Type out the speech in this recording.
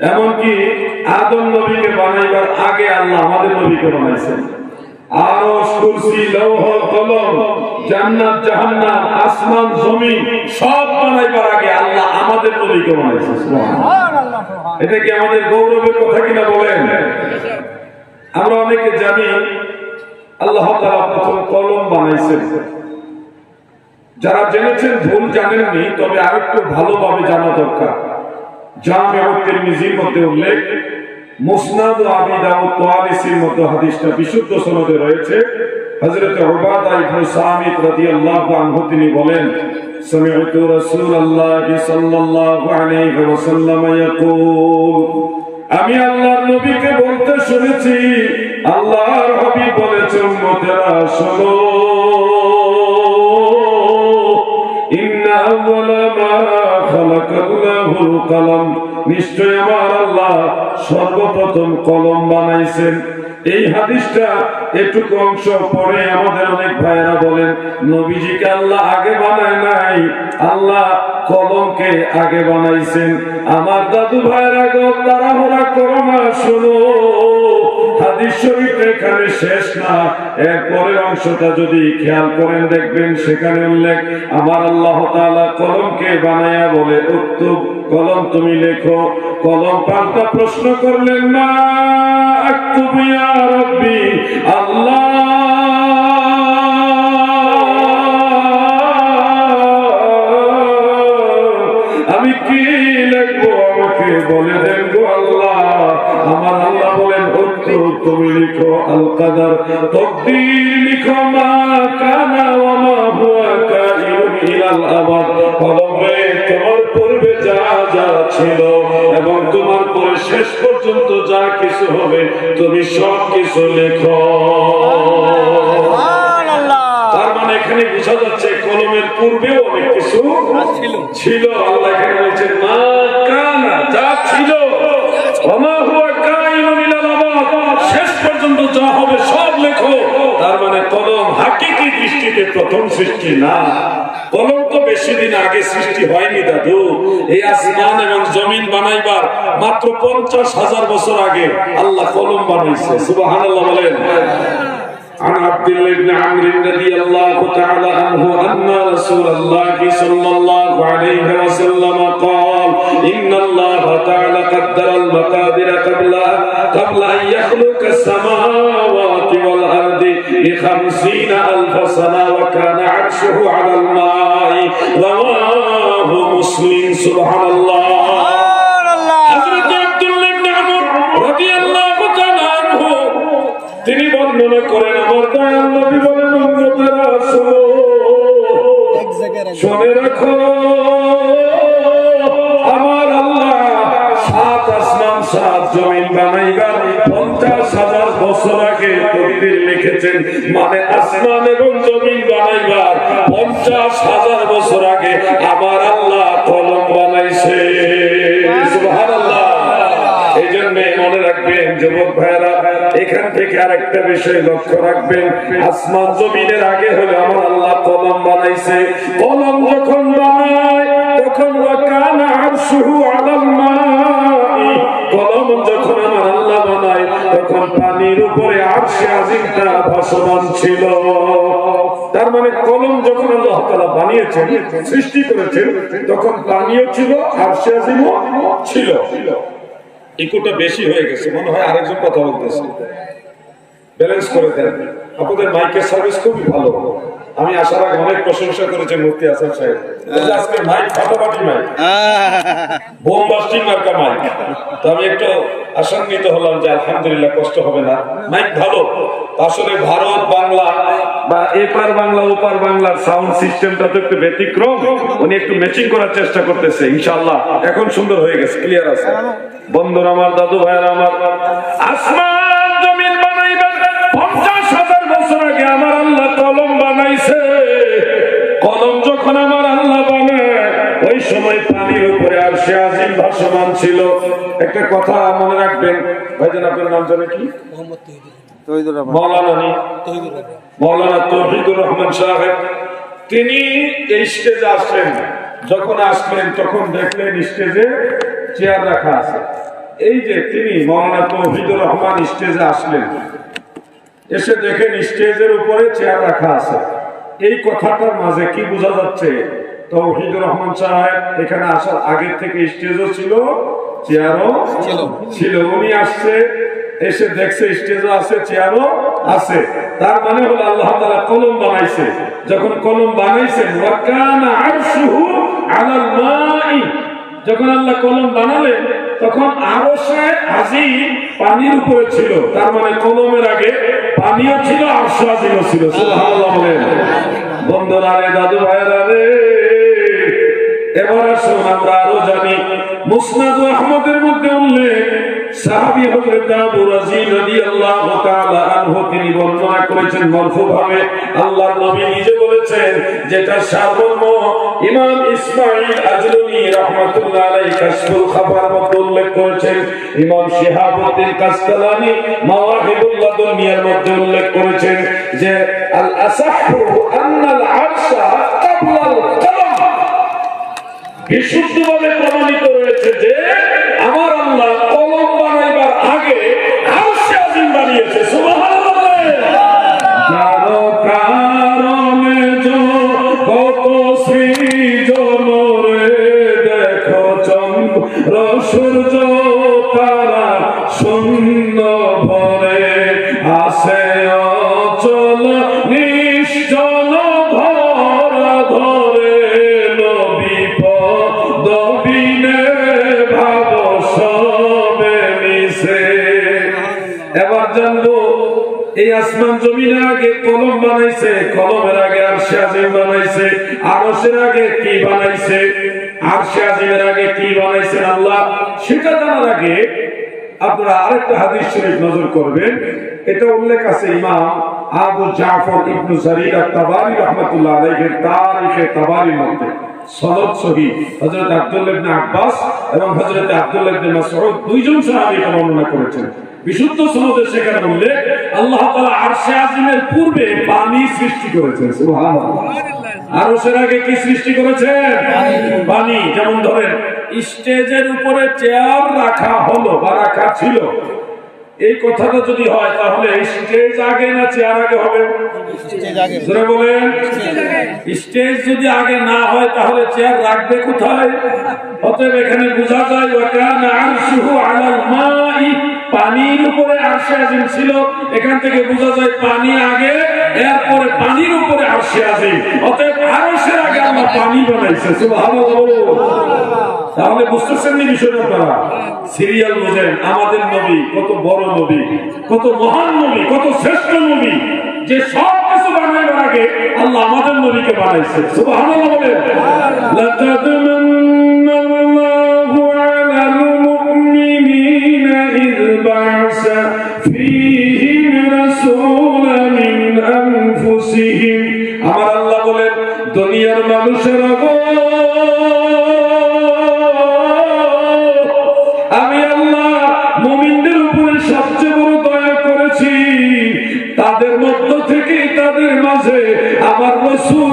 এমনকি আদম নবীকে বানাইবার আগে আল্লাহ আমাদের নবীকে বানাইছেন। আরশ, কুরসি, লৌহ, কলম, জান্নাত, জাহান্নাম, আসমান, জমিন সব বানাইবার আগে আল্লাহ আমাদের নবীকে বানাইছেন। সুবহানাল্লাহ। এটা কি আমাদের গৌরবের কথা কিনা বলেন? আমরা অনেকে জানি আল্লাহ তাআলা প্রথম কলম বানাইছেন। যারা জেনেছেন ভুল জানেননি, তবে আরেকটু ভালোভাবে জানা দরকার। জামিউ তিরমিজির মধ্যে উল্লেখ, মুসনাদ আবি দাউদ তাওয়ালিসির মধ্যে হাদিসটা বিশুদ্ধ সনদে রয়েছে। হযরত উবাদা ইবনে সামিত রাদিয়াল্লাহু আনহু তিনি বলেন, সামি'তু রাসূলুল্লাহ সাল্লাল্লাহু আলাইহি ওয়াসাল্লাম ইয়াকুল, আমি আল্লাহর নবীকে বলতে শুনেছি, আল্লাহর হাবিব বলেছেন, উম্মতেরা শোনো, ইন্না আউওয়ালা মা খালাকাল্লাহুল কলম, নিশ্চয় আমার আল্লাহ সর্বপ্রথম কলম বানাইছেন। এই হাদিসটা একটু অংশ পড়ে আমাদের অনেক ভাইয়েরা বলেন, নবীজিকে আল্লাহ আগে বানায় নাই, আল্লাহ কলমকে আগে বানাইছেন। আমার দাদু ভাইয়েরা গো, তাড়াহুড়া করো না, শোনো, হাদিস শরীফ এখানে শেষ না, এর পরের অংশটা যদি খেয়াল করেন দেখবেন সেখানে উল্লেখ, আমার আল্লাহ তাআলা কলমকে বানায়া বলে, উক্তুব, কলম তুমি লেখো। কলম পাল্টা প্রশ্ন করলেন, মা আক্তুব ইয়া রাব্বি, আল্লাহ আমি কি লিখবো, আমাকে বলে দেন গো আল্লাহ। আমার আল্লাহ বলেন, উক্তুব, তুমি লিখো আল কদর, তকদীর লিখো, মা কানা ওয়া মা হুয়া কাইনুন ইলাল আবাদ। কলমে তোমার পূর্বে যা যা ছিল এবং তোমার পরে শেষ পর্যন্ত যা কিছু হবে তুমি সব কিছু লেখো। তার মানে এখানে বোঝা যাচ্ছে কলমের পূর্বেও অনেক কিছু ছিল। আল্লাহ এখানে বলছেন, মা কানা, যা ছিল, ওয়া মা হুয়া কাইনুন ইলাল আবাদ, শেষ পর্যন্ত যা হবে সব লেখো। তার মানে কলম হাকিকি দৃষ্টিতে প্রথম সৃষ্টি না। কলম তো বেশি দিন আগে সৃষ্টি হয়নি দাদু। এই আসমান এবং জমিন বানাইবার মাত্র 50,000 বছর আগে আল্লাহ কলম বানাইছে। সুবহানাল্লাহ বলেন। عن عبد الله بن عمرو رضي الله تعالى عنه أن رسول الله صلى الله عليه وسلم قال إن الله تعالى قدر المقادير قبل أن يخلق السماوات والأرض ب50,000 سنة وكان عرشه على الماء رواه مسلم. سبحان الله. তিনি বর্ণনা করেন, আমার দয়াল নবী বলেন, উম্মতেরা শোনো, শুনে রাখো, আমার আল্লাহ 7 আসমান 7 জমিন বানাইবার 50,000 বছর আগে তকদীর লিখেছেন। মানে আসমান এবং জমিন বানাইবার 50,000 বছর আগে আমার আল্লাহ কলম বানাইছে। সুবহানাল্লাহ। এই জন্য মনে রাখবেন যুবক ভাইরা, এখান থেকে আরেকটা বিষয় লক্ষ্য রাখবেন, আসমান জমিনের আগে হলে আমার আল্লাহ কলম বানাইছে। কলম যখন বানায় তখন ওয়াকানা আরশুহু আলাল মাই, কলম যখন আমার আল্লাহ বানায় তখন পানির উপরে আরশে আজিমটা ভাসমান ছিল। তার মানে কলম যখন আল্লাহ তাআলা বানিয়েছেন, সৃষ্টি করেছেন, তখন পানিও ছিল, আরশে আজিমও ছিল। ইকোটা বেশি হয়ে গেছে, মনে হয় আরেকজন কথা বলতেছে, ব্যালেন্স করে দেন। আপনাদের মাইকের সার্ভিস খুবই ভালো। আমি আসার আগে অনেক প্রশংসা করেছেন মুফতি হাসান সাহেব। আজকে মাইক ফাটাফাটি মাইক, বোম বাস্টিং মার্কা মাইক। তো আমি একটু আশান্বিত হলাম যে আলহামদুলিল্লাহ কষ্ট হবে না, মাইক ভালো। আসলে ভারত বাংলা বা এপার বাংলা ওপার বাংলার সাউন্ড সিস্টেমটা তো একটু ব্যতিক্রম, উনি একটু ম্যাচিং করার চেষ্টা করতেছে। ইনশাআল্লাহ এখন সুন্দর হয়ে গেছে, ক্লিয়ার আছে। বন্ধুরা আমার, দাদু ভাইয়েরা আমার, আসমান জমিন বানাইবার 50,000 বছর আগে আমার আল্লাহ কলম বানাইছে। কলম যখন আমার আল্লাহ বানায় ওই সময় পানির উপরে আরশে আজিম ভাসমান ছিল। একটা কথা মনে রাখবেন ভাইজান, আপনার নাম জানে কি? মৌলানা তৌহিদুর রহমান সাহেব। তিনি এই স্টেজে আসলেন যখন আসলেন তখন দেখলেন স্টেজে চেয়ার রাখা আছে। এই যে তিনি মাওলানা তৌহিদুর রহমান স্টেজে আসলেন, এসে দেখেন স্টেজের উপরে চেয়ার রাখা আছে। এই কথাটার মাঝে কি বোঝা যাচ্ছে? তৌহিদুর রহমান সাহেব এখানে আসার আগে থেকে স্টেজও ছিল, চেয়ারও ছিল। উনি আসছে, এসে দেখছে স্টেজও আছে, চেয়ারও আছে। তার মানে হলো আল্লাহ তাআলা কলম বানাইছে। যখন কলম বানাইছেন, ওয়া কানা আরশুহু আলাল মাই, যখন আল্লাহ কলম বানালেন তখন আরশে আজিম পানির উপরে ছিল। তার মানে কলমের আগে পানিও ছিল, আরশ আজিমও ছিল। সুবহানাল্লাহ বলেন। বন্ধুরা রে, দাদু ভাইরা রে, এবার আসুন আমরা আরো জানি। মুসনাদ আহমদের মধ্যে উল্লেখ, সাহাবী হযরত আবু রাজি রাদিয়াল্লাহু তাআলা আনহু তিনি বর্ণনা করেছেন মরফুভাবে, আল্লাহর নবী নিজে বলেছেন, যেটা সার্বভৌম ইমাম ইসমাঈল আজলুনী রাহমাতুল্লাহ আলাইহি কাশফুল খাবার মধ্যে উল্লেখ করেছেন, ইমাম শিহাবুদ্দিন কাসকালানী মাওয়াহিবুল লাদুনিয়ার মধ্যে উল্লেখ করেছেন যে আল আসাহু আন্নাল আরশা ক্বাবলাল কলম। বিশুদ্ধভাবে প্রমাণিত রয়েছে যে আমার আল্লাহ কলম বানাইবার আগে আরশে আজিম বানিয়েছে। সুবহানাল্লাহ। কারো কারণে কত সৃজন রে, দেখো চন্দ্র সূর্য তারা শূন্য ভরে, আসে অচল নিশ্চল ভরা ধরে, নবী পদবিনে ভাব সবে মিশে। এবার জানবো, এই আসমান জমিনের আগে কলম বানাইছে, কলমের আগে আরশে আজিম বানাইছে, আরশের আগে কি বানাইছে, আরশে আজিমের আগে কি বানাইছেন আল্লাহ, সেটা জানার আগে আপনারা আরেকটা হাদিস শরীফ নজর করবেন। এটা উল্লেখ আছে ইমাম আবু জাফর ইবনে জারির আত-তাবারি রাহমাতুল্লাহ আলাইহির তারিখে তাবারির মধ্যে সনদ সহিহ হযরত আব্দুল্লাহ ইবনে আব্বাস এবং হযরত আব্দুল্লাহ ইবনে মাসউদ দুইজন সাহাবী এটা বর্ণনা করেছেন। বিশুদ্ধ সনদে সেখানে উল্লেখ, আল্লাহ তাআলা আরশে আজিমের পূর্বে পানি সৃষ্টি করেছেন। সুবহানাল্লাহ। আরশের আগে কি সৃষ্টি করেছেন? পানি। যেমন ধরেন স্টেজের উপরে চেয়ার রাখা হলো বা রাখা ছিল, এই কথাটা যদি হয় তাহলে স্টেজ আগে না চেয়ার আগে হবে? জোরে বলেন। স্টেজ যদি আগে না হয় তাহলে চেয়ার রাখবে কোথায়? অতএব এখানে বোঝা যায় ওয়া কানা আরশুহু আলাল মাই, পানির উপরে আরশে আজিম ছিল। এখান থেকে বোঝা যায় পানি আগে, এরপরে পানির উপরে আরশে আজিম। অতএব আরশের আগে আল্লাহ পানি বানাইছে। সুবহানাল্লাহ। তাহলে বুঝতেছেন না বিষয়টা? আপনারা সিরিয়াল বুঝেন। আমাদের নবী কত বড় নবী, কত মহান নবী, কত শ্রেষ্ঠ নবী, যে সব কিছু বানানোর আগে আল্লাহ আমাদের নবীকে বানাইছে। সুবহানাল্লাহ বলেন। লাকাদ মান্নাল্লাহু আলাল মুমিনিনা ইয বা'সা ফীহিম রাসূলান মিন আনফুসিহিম। আমার আল্লাহ বলেন, দুনিয়ার মানুষেরা গো, আমি আল্লাহ মুমিনদের উপরে সবচেয়ে বড় দয়া করেছি। তাদের মধ্য থেকে তাদের মাঝে আমার রাসূল